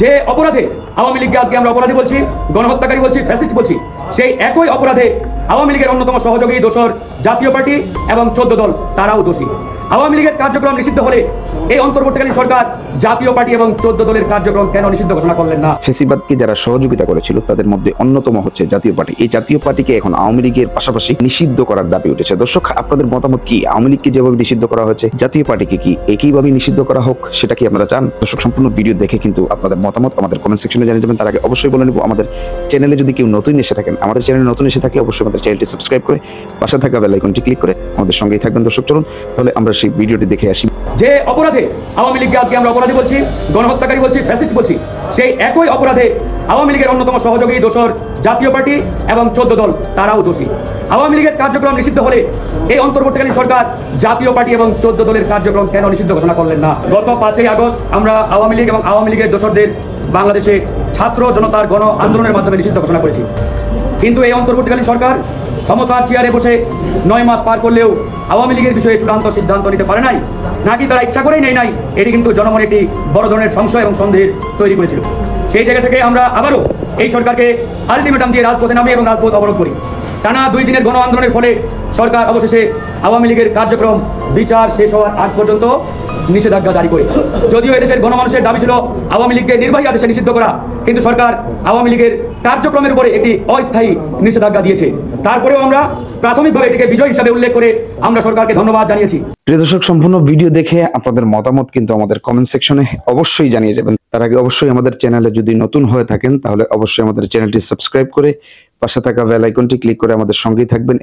যে অপরাধে আওয়ামী লীগকে আজকে আমরা অপরাধী বলছি, গণহত্যাকারী বলছি, ফ্যাসিস্ট বলছি, সেই একই অপরাধে আওয়ামী লীগের অন্যতম সহযোগী দোসর জাতীয় পার্টি এবং 14 দল তারাও দোষী। আওয়ামী লীগের কার্যক্রম নিষিদ্ধ হলে এই অন্তর্বর্তীকালীন সরকার জাতীয় পার্টি এবং 14 দলের কার্যক্রম কেন নিষিদ্ধ ঘোষণা করলেন না? ফেসিবাদকে যারা সহযোগিতা করেছিল তাদের মধ্যে অন্যতম হচ্ছে জাতীয় পার্টি। এই জাতীয় পার্টিকে এখন আওয়ামী লীগের পাশাপাশি নিষিদ্ধ করার দাবি উঠেছে। দর্শক, আপনাদের মতামত কি? আওয়ামী লীগকে যেভাবে নিষিদ্ধ করা হয়েছে জাতীয় পার্টিকে কি একইভাবে নিষিদ্ধ করা হোক, সেটা কি আপনারা চান? দর্শক, সম্পূর্ণ ভিডিও দেখে কিন্তু আপনাদের মতামত আমাদের কমেন্ট সেকশনে জানিয়ে যাবেন। তার আগে অবশ্যই বলে নেব, আমাদের চ্যানেলে যদি কেউ নতুন এসে থাকেন, আমাদের চ্যানেলে নতুন এসে থাকে, অবশ্যই আমাদের চ্যানেলটি সাবস্ক্রাইব করে পাশে থাকা বেল আইকনটি ক্লিক করে আমাদের সঙ্গেই থাকবেন। দর্শক, চলুন তাহলে আমরা সেই ভিডিওটি দেখে আসি। যে অপরাধে আওয়ামী লীগকে আজকে আমরা অপরাধী বলছি, গণহত্যাকারী বলছি, ফ্যাসিস্ট বলছি, সেই একই অপরাধে আওয়ামী লীগের অন্যতম সহযোগী দোসর জাতীয় পার্টি এবং 14 দল তারাও দোষী। আওয়ামী লীগের কার্যক্রম নিষিদ্ধ হলে এই অন্তর্বর্তীকালীন সরকার জাতীয় পার্টি এবং 14 দলের কার্যক্রম কেন নিষিদ্ধ ঘোষণা করলেন না? গত 5ই আগস্ট আমরা আওয়ামী লীগ এবং আওয়ামী লীগের দোসরদের বাংলাদেশে ছাত্র জনতার গণ আন্দোলনের মাধ্যমে নিষিদ্ধ ঘোষণা করেছি। কিন্তু এই অন্তর্বর্তীকালীন সরকার ক্ষমতার চেয়ারে বসে 9 মাস পার করলেও আওয়ামী লীগের বিষয়ে চূড়ান্ত সিদ্ধান্ত নিতে পারে নাই, নাকি তারা ইচ্ছা করেই নেই নাই, এটি কিন্তু জনমনে একটি বড় ধরনের সংশয় এবং সন্দেহ তৈরি করেছিল। সেই জায়গা থেকে আমরা আবারও এই সরকারকে আলটিমেটাম দিয়ে রাজপথে নামি এবং রাজপথ অবরোধ করি। টানা 2 দিনের গণ আন্দোলনের ফলে সরকার অবশেষে আওয়ামী লীগের কার্যক্রম বিচার শেষ হওয়ার আগ পর্যন্ত নিষেধাজ্ঞা জারি করে। যদিও এদেশের গণমানুষের দাবি ছিল আওয়ামী লীগকে নির্বাহী আদেশে নিষিদ্ধ করা, কিন্তু সরকার আওয়ামী লীগের কার্যক্রমের উপরে একটি অস্থায়ী নিষেধাজ্ঞা দিয়েছে। তারপরেও আমরা প্রাথমিকভাবে এটিকে বিজয় হিসাবে উল্লেখ করে আমরা সরকারকে ধন্যবাদ জানিয়েছি। প্রিয় দর্শক, সম্পূর্ণ ভিডিও দেখে আপনাদের মতামত কিন্তু আমাদের কমেন্ট সেকশনে অবশ্যই জানিয়ে যাবেন। তার আগে অবশ্যই আমাদের চ্যানেলে যদি নতুন হয়ে থাকেন তাহলে অবশ্যই আমাদের চ্যানেলটি সাবস্ক্রাইব করে পাশে থাকা বেল আইকনটি ক্লিক করে আমাদের সঙ্গেই থাকবেন।